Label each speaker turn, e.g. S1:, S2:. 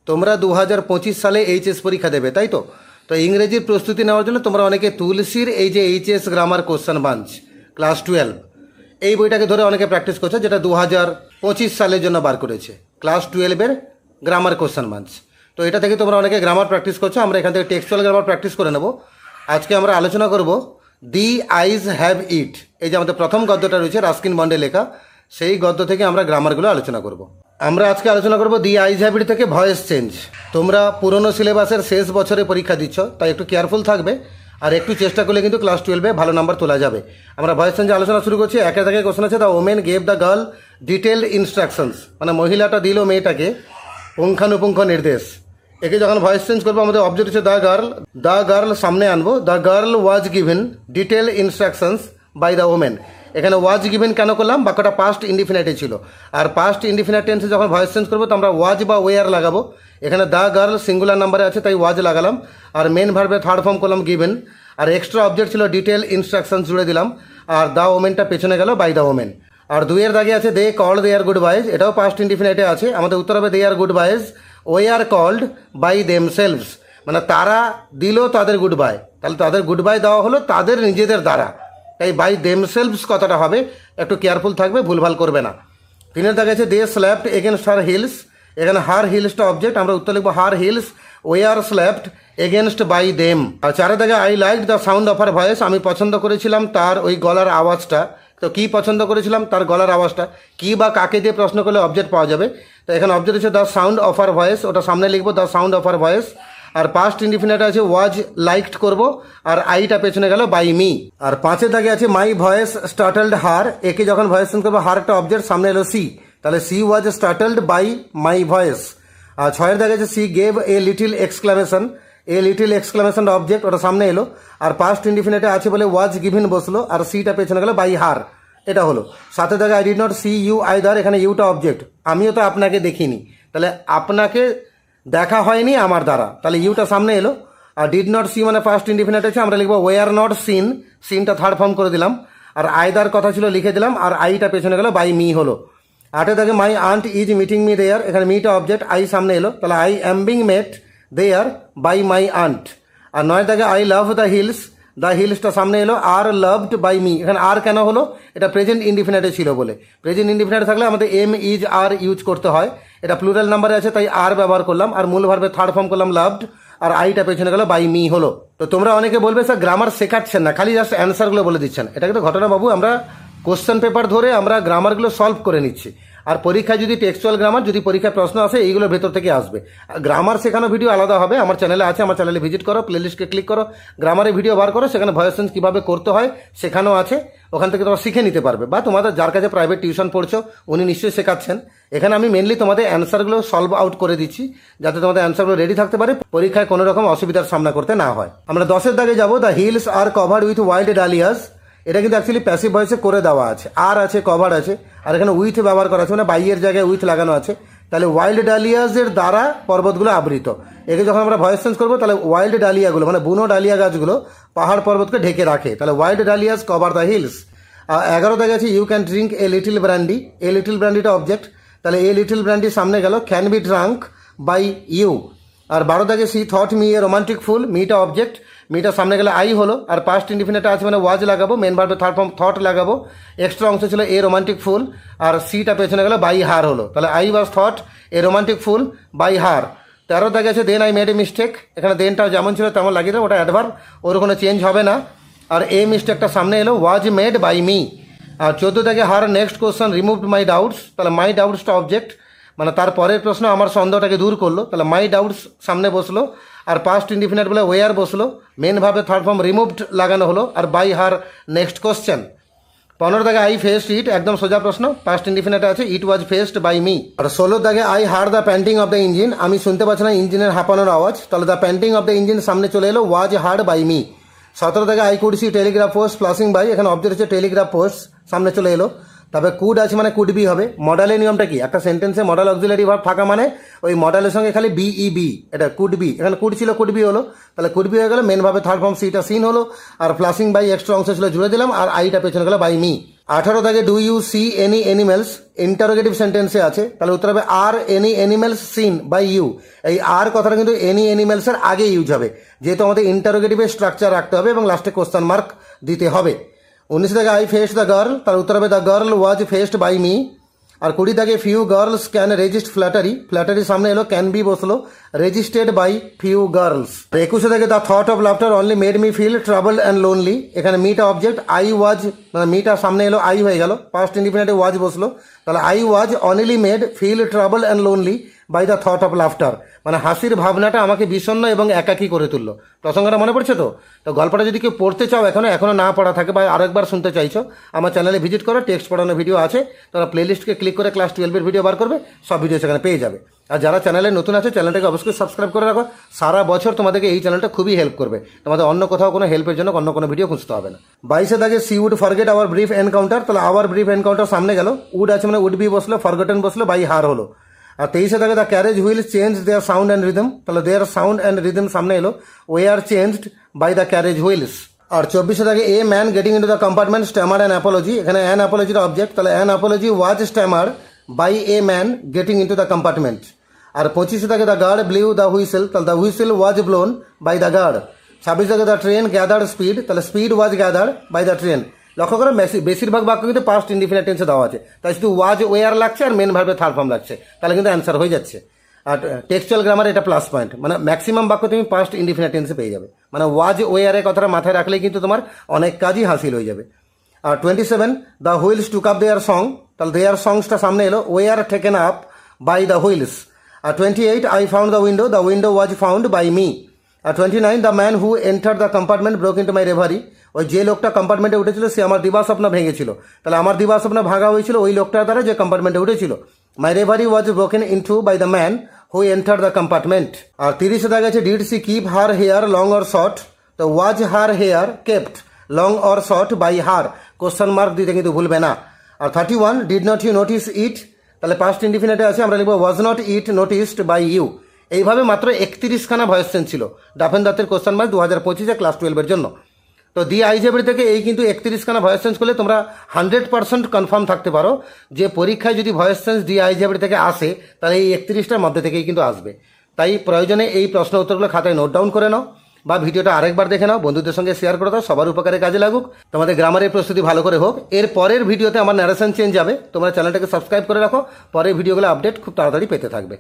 S1: তোমরা 2025 সালে এইচএস পরীক্ষা দেবে, তাই তো? তো ইংরেজির প্রস্তুতি নেওয়ার জন্য তোমরা অনেকে তুলসীর এই যে HS grammar question bunch class 12 এই বইটাকে ধরে অনেকে প্র্যাকটিস করছে, যেটা 2025 সালের জন্য বার করেছে ক্লাস 12-এর গ্রামার কোশ্চেন বাঞ্চ। তো এটা থেকে তোমরা অনেকে গ্রামার প্র্যাকটিস করছো, আমরা এখান থেকে টেক্সচুয়াল গ্রামার প্র্যাকটিস করে নেব। আজকে আমরা আলোচনা করব দি আইজ হ্যাভ ইট, এই যে আমাদের প্রথম গদ্যটা রয়েছে রাস্কিন বন্ডে লেখা, সেই গদ্য থেকে আমরা গ্রামারগুলো আলোচনা করব। আমরা আজকে আলোচনা করব দি আইজ হ্যাভ ইট থেকে ভয়েস চেঞ্জ। তোমরা পুরনো সিলেবাসের শেষ বছরে পরীক্ষা দিচ্ছ, তাই একটু কেয়ারফুল থাকবে, আর একটু চেষ্টা করলে কিন্তু ক্লাস 12-এ ভালো নাম্বার তোলা যাবে। আমরা ভয়েস চেঞ্জে আলোচনা শুরু করছি। একে থেকে কোশ্চেন আছে, the women gave the girl detailed instructions, মানে মহিলাটা দিল মেয়েটাকে পুঙ্খানুপুঙ্খ নির্দেশ। একে যখন ভয়েস চেঞ্জ করবো আমাদের অবজেক্ট হচ্ছে দ্য গার্ল সামনে আনবো। The girl was given detail instructions by the women. এখানে ওয়াজ গিভেন কেন করলাম? বাক্যটা পাস্ট ইনডিফিনাইটে ছিল, আর পাস্ট ইনডিফিনাইট টেন্সে যখন ভয়েস চেঞ্জ করবো তো আমরা ওয়াজ বা ওয়ার লাগাবো। এখানে দ্য গার্ল সিঙ্গুলার নাম্বারে আছে তাই ওয়াজ লাগালাম, আর মেন ভার্বে থার্ড ফর্ম করলাম গিভেন, আর এক্সট্রা অবজেক্ট ছিল ডিটেল ইনস্ট্রাকশনস জুড়ে দিলাম, আর দ্য ওমেনটা পেছনে গেল বাই দ্য ওমেন। আর দুইয়ের দাগে আছে দে কল্ড দেয়ার গুড বাইজ, এটাও পাস্ট ইনডিফিনাইটে আছে। আমাদের উত্তর হবে they are good byes way are called by themselves, মানে তারা দিল তাদের গুড বাই, তাহলে তাদের গুড বাই দেওয়া হলো তাদের নিজেদের দ্বারা, তাই বাই দেমসেলভস কথাটা হবে, একটু কেয়ারফুল থাকবে, ভুলভাল করবে না। তিনের দাগে আছে they slapped against her heels, এখানে হার হিলসটা অবজেক্ট, আমরা উত্তর লিখবো her heels way are slapped against by them. আর চারের দাগে I like the sound of her voice, আমি পছন্দ করেছিলাম তার ওই গলার আওয়াজটা। তো কী পছন্দ করেছিলাম? তার গলার আওয়াজটা। কী বা কাকে দিয়ে প্রশ্ন করলে অবজেক্ট পাওয়া যাবে, তো এখানে অবজেক্ট হচ্ছে the sound of her voice, ওটা সামনে লিখবো the sound of her voice. আর পাস্ট ইনডিফিনিট আছে ওয়াজ লাইকড করব, আর আইটা পেছনে গেল বাই মি। আর পাঁচের দাগে আছে মাই ভয়েস স্টার্টলড হার, একে যখন ভয়েস চেঞ্জ করবো হারটা অবজেক্ট, সামনে এলো সি, তাহলে she was startled by my voice. আর ছয়ের দাগে আছে she gave a little exclamation, a little exclamation object, ওটা সামনে এলো, আর পাস্ট ইনডিফিনিটে আছে বলে ওয়াজ গিভেন বসলো, আর সিটা পেছনে গেল বাই হার, এটা হলো। সাথে দাগে I did not see you either, এখানে ইউটা অবজেক্ট, আমিও তো আপনাকে দেখিনি, তাহলে আপনাকে দেখা হয়নি আমার দ্বারা, তাহলে ইউটা সামনে এলো। আর ডিড নট সি মানে ফার্স্ট ইনডিফিনিট আছে, আমরা লিখবো ওয়ে আর নট সিন, সিনটা থার্ড ফর্ম করে দিলাম, আর আইদার কথা ছিল লিখে দিলাম, আর আইটা পেছনে গেল বাই মি হলো। আটে দাগে my aunt is meeting me there, এখানে মিটা অবজেক্ট, আই সামনে এলো, তাহলে I am being met there by my aunt. আর নয় দাগে I love the hills, the হিলসটা সামনে এলো, আর লাভড বাই মি, এখানে আর কেন হলো? এটা প্রেজেন্ট ইনডিফিনিটে ছিল বলে, প্রেজেন্ট ইনডিফিনিটে থাকলে আমাদের এম ইজ আর ইউজ করতে হয়, এটা প্লুরাল নাম্বারে আছে তাই আর ব্যবহার করলাম, আর মূল ভার্বে থার্ড ফর্ম করলাম লাভড, আর আইটা পেছনে গেল বাই মি হলো। তো তোমরা অনেকে বলবে স্যার গ্রামার শেখাচ্ছেন না, খালি জাস্ট অ্যান্সারগুলো বলে দিচ্ছেন। এটা কিন্তু ঘটনা বাবু, আমরা কোশ্চেন পেপার ধরে আমরা গ্রামারগুলো সলভ করে নিচ্ছি, আর পরীক্ষায় যদি টেক্সচুয়াল গ্রামার, যদি পরীক্ষায় প্রশ্ন আসে এইগুলোর ভেতর থেকে আসবে। গ্রামার শেখানো ভিডিও আলাদা হবে, আমার চ্যানেলে আছে, আমার চ্যানেলে ভিজিট করো, প্লেলিস্টকে ক্লিক করো, গ্রামারের ভিডিও বার করো, সেখানে ভয়েস চেঞ্জ কীভাবে করতে হয় শেখানো আছে, ওখান থেকে তোমরা শিখে নিতে পারবে। বা তোমাদের যার কাছে প্রাইভেট টিউশন পড়ছো উনি নিশ্চয়ই শেখাচ্ছেন। এখানে আমি মেনলি তোমাদের অ্যান্সারগুলো সলভ আউট করে দিচ্ছি, যাতে তোমাদের অ্যান্সারগুলো রেডি থাকতে পারে, পরীক্ষায় কোনো রকম অসুবিধার সামনা করতে না হয়। আমরা 10-এর দাগে যাবো, the hills are covered with wild dahlias, এটা কিন্তু অ্যাকচুয়ালি প্যাসিভ ভয়েসে করে দেওয়া আছে, আর আছে কভার আছে, আর এখানে উইথ ব্যবহার করা আছে, মানে বাইয়ের জায়গায় উইথ লাগানো আছে, তাহলে ওয়াইল্ড ডালিয়াসের দ্বারা পর্বতগুলো আবৃত। একে যখন আমরা ভয়েস চেঞ্জ করবো তাহলে ওয়াইল্ড ডালিয়াগুলো মানে বুনো ডালিয়া গাছগুলো পাহাড় পর্বতকে ঢেকে রাখে, তাহলে wild dahlias cover the hills. 11 দাগে আছে you can drink a little brandy, a little ব্র্যান্ডিটা অবজেক্ট, তাহলে এ লিটিল ব্র্যান্ডি সামনে গেল, can be drunk by you. আর 12 দাগে she thought me a romantic fool, মিটা অবজেক্ট, মিটা সামনে গেলে আই হলো, আর পাস্ট ইনডিফিনিট আছে মানে ওয়াজ লাগাবো, মেন ভার্বে থার্ড ফর্ম থট লাগাবো, এক্সট্রা অংশ ছিল এ রোমান্টিক ফুল, আর সিটা পেছনে গেল বাই হার হলো, তাহলে I was thought a romantic fool by her. 13 দাগে আছে then I made a mistake, এখানে দেনটাও যেমন ছিল তেমন লাগিয়ে দেবো, ওটা অ্যাডভার্ব, ওর কোনো চেঞ্জ হবে না, আর এ মিস্টেকটা সামনে এলো, ওয়াজ মেড বাই মি। আর 14 দাগে হার নেক্সট কোশ্চেন রিমুভড মাই ডাউটস, তাহলে মাই ডাউটসটা অবজেক্ট, মানে তার পরের প্রশ্ন আমার সন্দেহটাকে দূর করলো, তাহলে মাই ডাউটস সামনে বসলো, আর পাস্ট ইনডিফিনিট বলে ওয়ার বসলো, মেন ভাবে থার্ড ফর্ম রিমুভড লাগানো হলো, আর বাই হার নেক্সট কোশ্চেন। 15 দাগে আই ফেসড ইট, একদম সোজা প্রশ্ন, পাস্ট ইনডিফিনিট আছে, it was faced by me. আর 16 দাগে I hear the panting of the engine, আমি শুনতে পাচ্ছি না ইঞ্জিনের হাঁপানোর আওয়াজ, তাহলে the panting of the engine সামনে চলে এলো, ওয়াজ হার্ড বাই মি। 17 দাগে I could see telegraph post flashing by, এখানে অবজেক্ট হচ্ছে টেলিগ্রাফ পোস্ট, সামনে চলে এলো, তবে কুড আছে মানে কুড বি হবে। মডেলের নিয়মটা কি, একটা সেন্টেন্সে মডেল অক্সিলারি ভার্ব থাকা মানে ওই মডেলের সঙ্গে খালি বিই এটা কুড বি, এখানে কুড ছিল কুড বি হলো, তাহলে কুড বি হয়ে গেল, মেন ভাবে থার্ড ফর্ম সিটা সিন হলো, আর প্লাসিং বাই এক্সট্রা অংশ ছিল জুড়ে দিলাম, আর আইটা পেছনে গেল বাই মি। 18 থেকে do you see any animals interrogative সেন্টেন্সে আছে, তাহলে উত্তর হবে আর any animals seen by you. এই আর কথাটা কিন্তু এনি অ্যানিমেলসের আগে ইউজ হবে, যেহেতু আমাদের ইন্টারোগেটিভের স্ট্রাকচার রাখতে হবে এবং লাস্টে কোশ্চেন মার্ক দিতে হবে। 19 থেকে আই ফেস্ট দ্য গার্ল, তার উত্তর হবে the girl was faced by me. আর 20 থেকে few girls can resist flattery, ফ্ল্যাটারির সামনে এলো ক্যান বি বসলো, রেজিস্টেড বাই ফিউ গার্লস। 21 থেকে the thought of laughter only made me feel trouble and lonely, এখানে মিটা অবজেক্ট, আই ওয়াজ মানে মিটা সামনে এলো আই হয়ে গেল, পাস্ট ইনডিফিনিটিভ ওয়াজ বসলো, তাহলে I was only made feel trouble and lonely by the thought of laughter, মানে হাসির ভাবনাটা আমাকে বিষণ্ণ এবং একাকী করে তুললো। প্রসঙ্গটা মনে পড়ছে তো? তো গল্পটা যদি কেউ পড়তে চাও এখনো না পড়া থাকে বা আরেকবার শুনতে চাইছো, আমার চ্যানেলে ভিজিট করো, টেক্সট পড়ানো ভিডিও আছে, তোমরা প্লেলিস্টকে ক্লিক করে ক্লাস 12-এর ভিডিও বার করবে, সব ভিডিও সেখানে পেয়ে যাবে। আর যারা চ্যানেলে নতুন আছে চ্যানেলটাকে অবশ্যই সাবস্ক্রাইব করে রাখো, সারা বছর তোমাদেরকে এই চ্যানেলটা খুবই হেল্প করবে, তোমাদের অন্য কোথাও কোনো হেল্পের জন্য অন্য কোনো ভিডিও খুঁজতে হবে না। 22 থেকে she would forget our brief encounter, তাহলে আওয়ার ব্রিফ এনকাউন্টার সামনে গেল, উড আছে মানে উড বি বসলো, ফরগেটেন বসলো, বাই হার হলো। আর 23 থেকে the carriage wheel change their sound and rhythm, তাহলে দেয়ার সাউন্ড অ্যান্ড রিদম সামনে এলো, way are changed by the carriage wheels. আর 24 থেকে a man getting into the compartment stammer an apology, এখানে অ্যান অ্যাপোলজির অবজেক্ট, তাহলে an Apology was stammer by a man getting into the compartment. আর 25 থেকে the guard blew the whistle, তাহলে the whistle was blown by the guard. 26 থেকে the train gathered speed, তাহলে speed was gathered by the train. লক্ষ্য করো বেশিরভাগ বাক্য কিন্তু পাস্ট ইনডিফিনিট টেন্সে দেওয়া আছে, তাই শুধু ওয়াজ ওয়ার লাগছে আর মেন ভার্বে থার্ড ফর্ম লাগছে, তাহলে কিন্তু অ্যান্সার হয়ে যাচ্ছে। আর টেক্সচুয়াল গ্রামার এটা প্লাস পয়েন্ট, মানে ম্যাক্সিমাম বাক্য তুমি পাস্ট ইনডিফিনিট টেন্সে পেয়ে যাবে, মানে ওয়াজ ওয়ারের কথাটা মাথায় রাখলেই কিন্তু তোমার অনেক কাজই হাসিল হয়ে যাবে। আর 27 the wheels took up their song, তাহলে দেয়ার সংসটা সামনে এলো, were taken up by the wheels. আর 28 I found the window was found by me. আর 29 the man who enter the compartment broke into my reverie, ওই যে লোকটা কম্পার্টমেন্টে উঠেছিল সে আমার দিবাস্বপ্ন ভেঙেছিল, তাহলে আমার দিবাস্বপ্ন ভাঙা হয়েছিল ওই লোকটার দ্বারা যে কম্পার্টমেন্টে উঠেছিল। My reverie was broken into by the man who enter the compartment. আর 30 দেখা গেছে did she keep her hair long or short, তো was her hair kept long or short by her, question mark দিতে কিন্তু ভুলবে না। আর 31 did not you notice it, তাহলে পাস্ট ইনডিফিনিটে আছে, আমরা লিখবো was not it noticed by you. এইভাবে মাত্র 31খানা ভয়েস চেঞ্জ ছিল ডাফেন দাঁতের কোশ্চেন মার্ক 2025 ক্লাস 12-এর জন্য। তো দি আইজেবরি থেকে এই কিন্তু 31খানা ভয়েস চেঞ্জ করলে তোমরা 100% কনফার্ম থাকতে পারো যে পরীক্ষায় যদি ভয়েস চেঞ্জ দি আইজেবরি থেকে আসে তাহলে এই 31টার মধ্যে থেকেই কিন্তু আসবে। তাই প্রয়োজনে এই প্রশ্ন উত্তরগুলো খাতায় নোট ডাউন করে নাও বা ভিডিওটা আরেকবার দেখে নাও, বন্ধুদের সঙ্গে শেয়ার করে দাও, সবার উপকারে কাজে লাগুক, তোমাদের গ্রামারের প্রস্তুতি ভালো করে হোক। এর পরের ভিডিওতে আমার ন্যারেশন চেঞ্জ যাবে, তোমরা চ্যানেলটাকে সাবস্ক্রাইব করে রাখো, পরের ভিডিওগুলো আপডেট খুব তাড়াতাড়ি পেতে থাকবে।